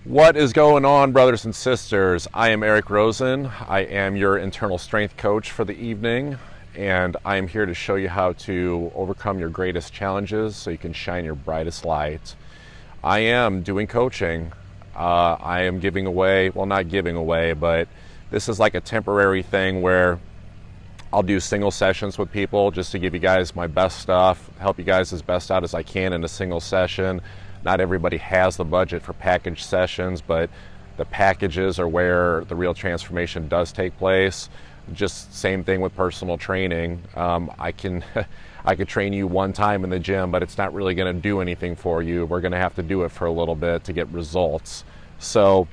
What is going on, brothers and sisters? I am Eric Rosen. I am your internal strength coach for the evening, and I am here to show you how to overcome your greatest challenges so you can shine your brightest light. I am doing coaching. I am giving away, well, not giving away, but this is like a temporary thing where I'll do single sessions with people just to give you guys my best stuff, help you guys as best out as I can in a single session. Not everybody has the budget for package sessions, but the packages are where the real transformation does take place. Just same thing with personal training. I could train you one time in the gym, but it's not really going to do anything for you. We're going to have to do it for a little bit to get results. So,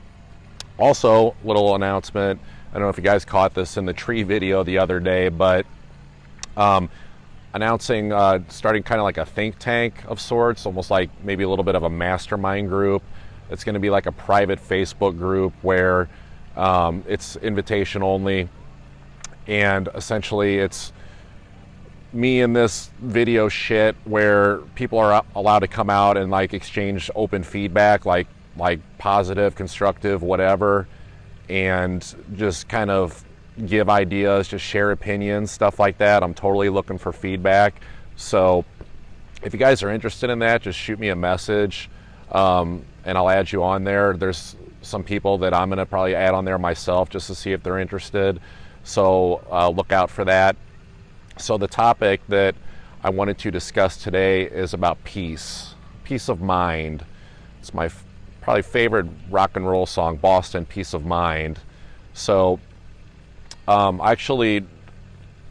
also, little announcement. I don't know if you guys caught this in the tree video the other day, but announcing starting kind of like a think tank of sorts, almost like maybe a little bit of a mastermind group. It's going to be like a private Facebook group where it's invitation only, and essentially it's me in this video shit where people are allowed to come out and like exchange open feedback, like positive, constructive, whatever, and just kind of give ideas, just share opinions, stuff like that. I'm totally looking for feedback. So if you guys are interested in that, just shoot me a message and I'll add you on there. There's some people that I'm going to probably add on there myself just to see if they're interested. So look out for that. So the topic that I wanted to discuss today is about peace of mind. It's my probably favorite rock and roll song, Boston, Peace of Mind. So I actually,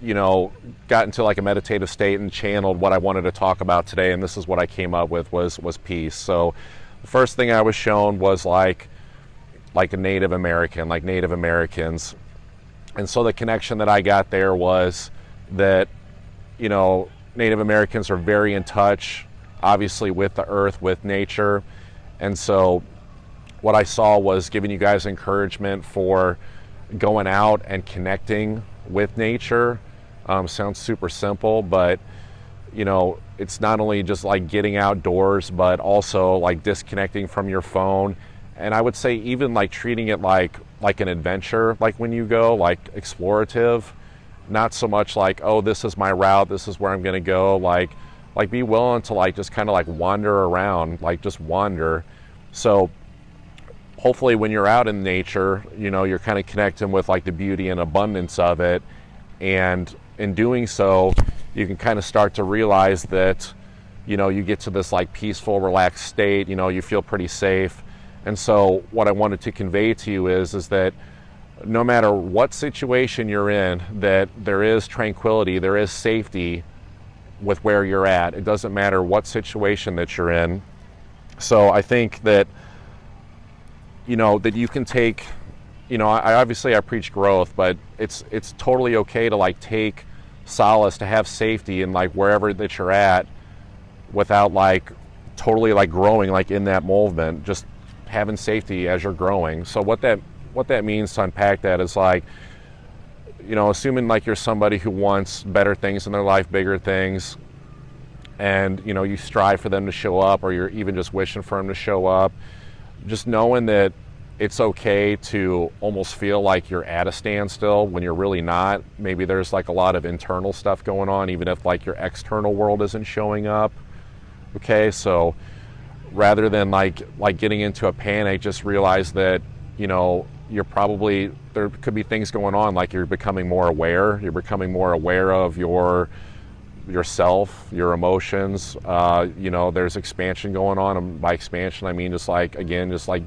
got into like a meditative state and channeled what I wanted to talk about today, and this is what I came up with was peace. So the first thing I was shown was like a Native American, like Native Americans. And so the connection that I got there was that, Native Americans are very in touch, obviously, with the earth, with nature. And so what I saw was giving you guys encouragement for going out and connecting with nature. Sounds super simple, but it's not only just like getting outdoors, but also like disconnecting from your phone. And I would say even like treating it like an adventure, like when you go, like explorative, not so much like, oh, this is my route, this is where I'm going to go. Like be willing to like just kind of like wander around, like just wander. So hopefully when you're out in nature, you're kind of connecting with like the beauty and abundance of it. And in doing so, you can kind of start to realize that, you get to this like peaceful, relaxed state, you feel pretty safe. And so what I wanted to convey to you is that no matter what situation you're in, that there is tranquility, there is safety with where you're at. It doesn't matter what situation that you're in. So I think that that you can take, I preach growth, but it's totally okay to like take solace, to have safety in like wherever that you're at without like totally like growing like in that movement, just having safety as you're growing. So what that means, to unpack that, is like, assuming like you're somebody who wants better things in their life, bigger things, and you strive for them to show up, or you're even just wishing for them to show up, just knowing that it's okay to almost feel like you're at a standstill when you're really not. Maybe there's like a lot of internal stuff going on, even if like your external world isn't showing up. Okay, so rather than like getting into a panic, just realize that, you're probably, there could be things going on, like you're becoming more aware. You're becoming more aware of yourself, your emotions. There's expansion going on. And by expansion, I mean just like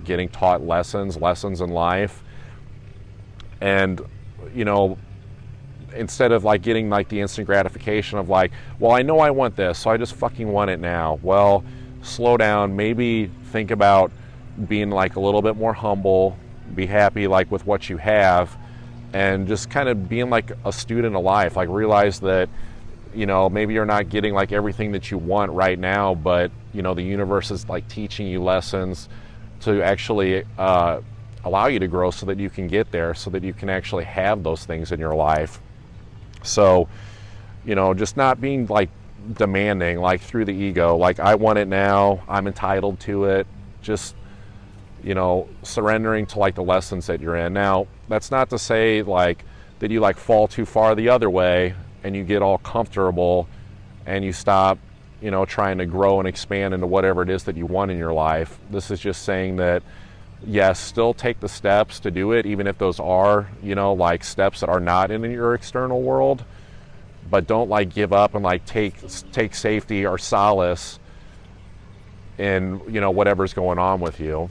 getting taught lessons in life. And, instead of like getting like the instant gratification of like, well, I know I want this, so I just fucking want it now. Well, slow down, maybe think about being like a little bit more humble, be happy like with what you have, and just kind of being like a student of life. Like realize that, maybe you're not getting like everything that you want right now, but the universe is like teaching you lessons to actually allow you to grow so that you can get there, so that you can actually have those things in your life. So, just not being like demanding, like through the ego, like I want it now, I'm entitled to it. Just surrendering to like the lessons that you're in. Now, that's not to say like that you like fall too far the other way and you get all comfortable and you stop, trying to grow and expand into whatever it is that you want in your life. This is just saying that, yes, still take the steps to do it, even if those are, like steps that are not in your external world, but don't like give up and like take safety or solace in, whatever's going on with you.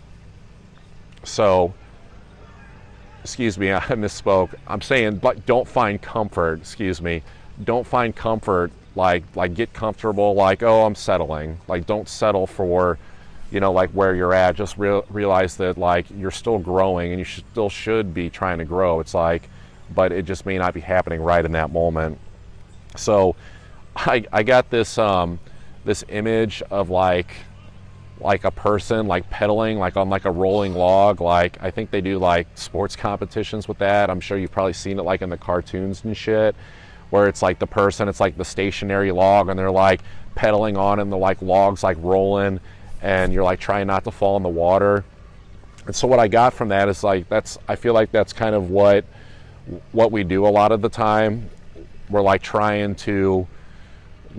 So, excuse me, I misspoke. I'm saying, but don't find comfort, don't find comfort, like get comfortable, like, oh, I'm settling. Like, don't settle for, like where you're at. Just realize that like you're still growing and you still should be trying to grow. It's like, but it just may not be happening right in that moment. So I got this this image of like a person like pedaling like on like a rolling log. Like I think they do like sports competitions with that. I'm sure you've probably seen it like in the cartoons and shit, where it's like the person, it's like the stationary log and they're like pedaling on and the like logs like rolling and you're like trying not to fall in the water. And so what I got from that is like, I feel like that's kind of what we do a lot of the time. We're like trying to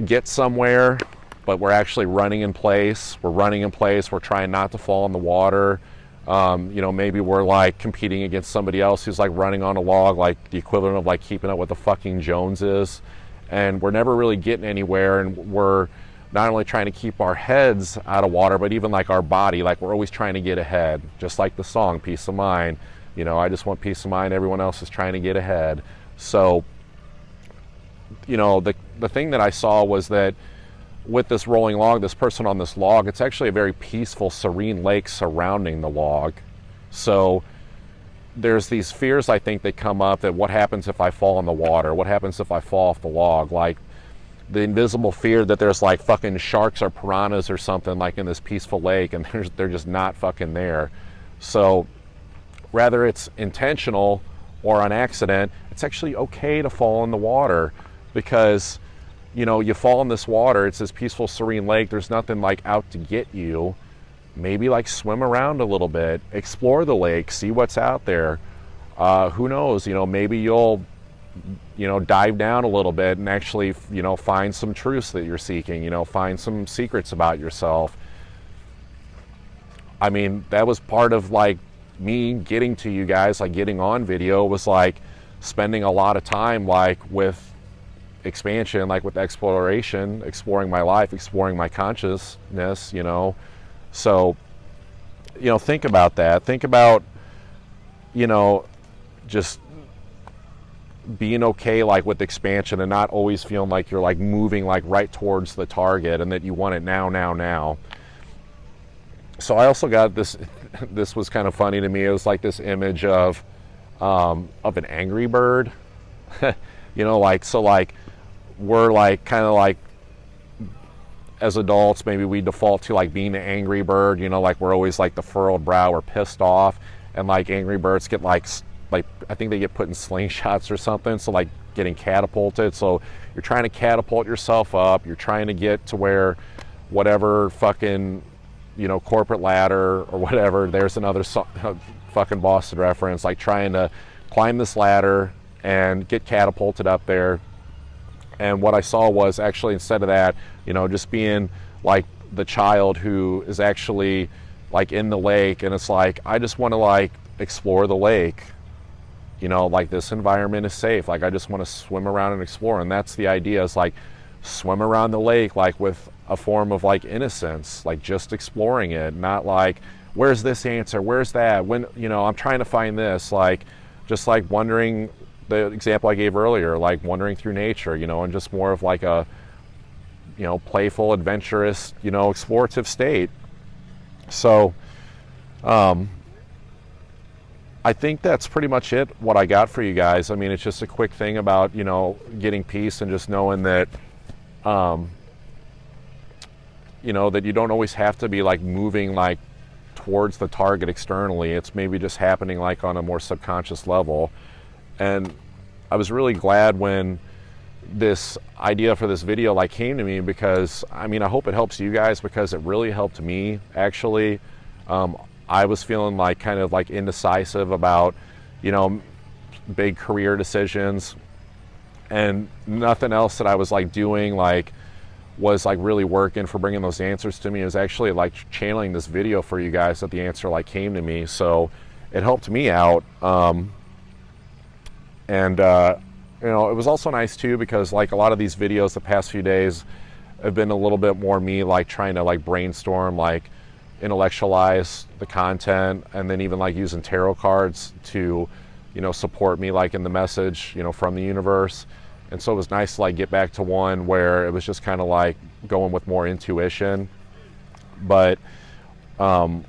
get somewhere, but we're actually running in place. We're trying not to fall in the water. Maybe we're like competing against somebody else who's like running on a log, like the equivalent of like keeping up with the fucking Joneses. And we're never really getting anywhere. And we're not only trying to keep our heads out of water, but even like our body, like we're always trying to get ahead. Just like the song, Peace of Mind. I just want peace of mind. Everyone else is trying to get ahead. So, the thing that I saw was that with this rolling log, this person on this log, it's actually a very peaceful, serene lake surrounding the log. So there's these fears, I think, that come up that what happens if I fall in the water? What happens if I fall off the log? Like the invisible fear that there's like fucking sharks or piranhas or something like in this peaceful lake and they're just not fucking there. So whether it's intentional or on accident, it's actually okay to fall in the water because you fall in this water, it's this peaceful, serene lake, there's nothing like out to get you. Maybe like swim around a little bit, explore the lake, see what's out there. Who knows, maybe you'll, dive down a little bit and actually, find some truths that you're seeking, find some secrets about yourself. I mean, that was part of like me getting to you guys, like getting on video was like spending a lot of time like with expansion, like with exploration, exploring my life, exploring my consciousness, so think about that. Think about just being okay like with expansion and not always feeling like you're like moving like right towards the target and that you want it now. So I also got this was kind of funny to me. It was like this image of an angry bird. Like we're like kind of like as adults, maybe we default to like being an angry bird, like we're always like the furrowed brow, we're pissed off, and like angry birds get like I think they get put in slingshots or something, so like getting catapulted. So you're trying to catapult yourself up, you're trying to get to where whatever fucking corporate ladder or whatever, there's another fucking Boston reference, like trying to climb this ladder and get catapulted up there. And what I saw was actually, instead of that, just being like the child who is actually like in the lake, and it's like, I just want to like explore the lake, like this environment is safe, like I just want to swim around and explore. And that's the idea, is like swim around the lake like with a form of like innocence, like just exploring it, not like where's this answer, where's that, when I'm trying to find this, like just like wondering, the example I gave earlier, like wandering through nature, and just more of like a, playful, adventurous, explorative state. So, I think that's pretty much it, what I got for you guys. I mean, it's just a quick thing about, getting peace and just knowing that, that you don't always have to be like moving like towards the target externally. It's maybe just happening like on a more subconscious level. And I was really glad when this idea for this video like came to me, because I mean, I hope it helps you guys, because it really helped me actually. I was feeling like kind of like indecisive about, you know, big career decisions, and nothing else that I was like doing like was like really working for bringing those answers to me. It was actually like channeling this video for you guys that the answer like came to me. So it helped me out. You know, it was also nice too, because like a lot of these videos the past few days have been a little bit more me like trying to like brainstorm, like intellectualize the content, and then even like using tarot cards to, you know, support me like in the message, you know, from the universe. And so it was nice to like get back to one where it was just kind of like going with more intuition. But one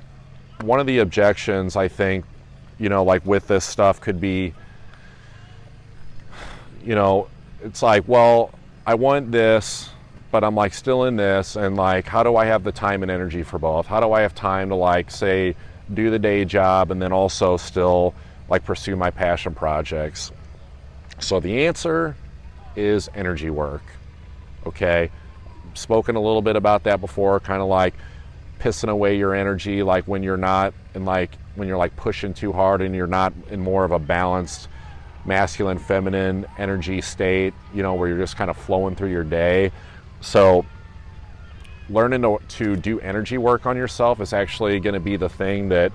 of the objections, I think, you know, like with this stuff could be, you know, it's like, well, I want this, but I'm like still in this, and like, how do I have the time and energy for both? How do I have time to like, say, do the day job and then also still like pursue my passion projects? So the answer is energy work. Okay, spoken a little bit about that before, kind of like pissing away your energy, like when you're not in like, when you're like pushing too hard and you're not in more of a balanced masculine feminine energy state, you know, where you're just kind of flowing through your day. So learning to do energy work on yourself is actually going to be the thing that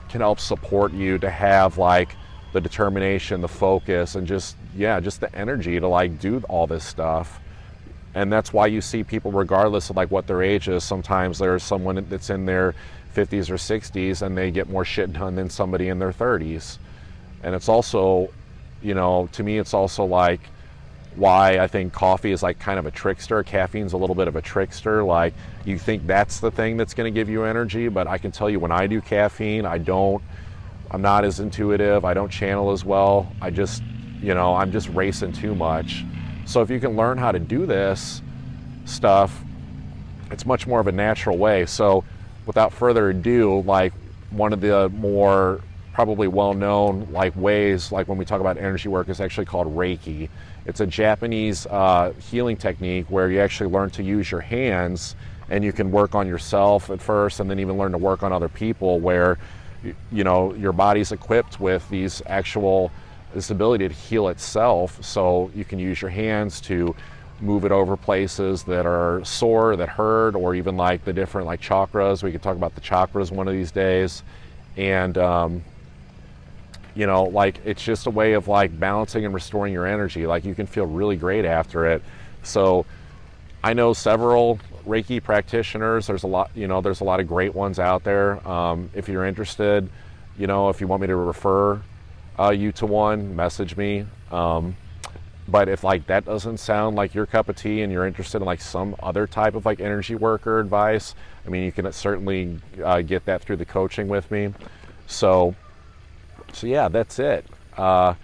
can help support you to have like the determination, the focus, and just, yeah, just the energy to like do all this stuff. And that's why you see people, regardless of like what their age is, sometimes there's someone that's in their 50s or 60s and they get more shit done than somebody in their 30s. And it's also, you know, to me, it's also like why I think coffee is like kind of a trickster. Caffeine's a little bit of a trickster. Like, you think that's the thing that's going to give you energy, but I can tell you when I do caffeine, I'm not as intuitive. I don't channel as well. I just, you know, I'm just racing too much. So if you can learn how to do this stuff, it's much more of a natural way. So without further ado, like one of the more probably well-known like ways, like when we talk about energy work, is actually called Reiki. It's a Japanese healing technique where you actually learn to use your hands, and you can work on yourself at first and then even learn to work on other people, where, you know, your body's equipped with this ability to heal itself. So you can use your hands to move it over places that are sore, that hurt, or even like the different like chakras. We could talk about the chakras one of these days. And you know, like, it's just a way of like balancing and restoring your energy. Like, you can feel really great after it. So I know several Reiki practitioners. There's a lot, you know, there's a lot of great ones out there. If you're interested, you know, if you want me to refer you to one, message me. But if like that doesn't sound like your cup of tea and you're interested in like some other type of like energy work or advice, I mean, you can certainly get that through the coaching with me. So yeah, that's it. The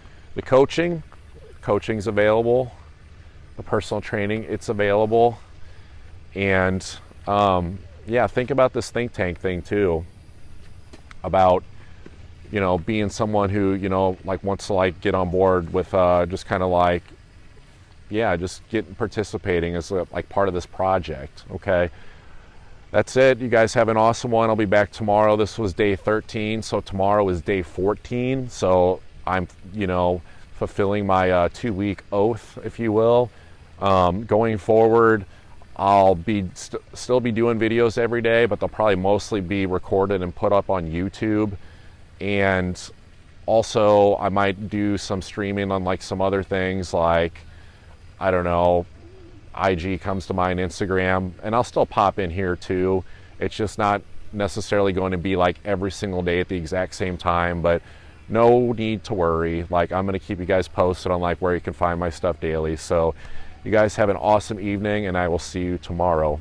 coaching's available. The personal training, it's available. And yeah, think about this think tank thing too, about, you know, being someone who, you know, like wants to like get on board with just kind of like, yeah, just participating as like part of this project. Okay, that's it. You guys have an awesome one. I'll be back tomorrow. This was day 13, so tomorrow is day 14. So I'm, you know, fulfilling my 2-week oath, if you will. Going forward, I'll be still be doing videos every day, but they'll probably mostly be recorded and put up on YouTube. And also I might do some streaming on like some other things, like, I don't know, IG comes to mind, Instagram, and I'll still pop in here too. It's just not necessarily going to be like every single day at the exact same time, but no need to worry. Like, I'm going to keep you guys posted on like where you can find my stuff daily. So you guys have an awesome evening, and I will see you tomorrow.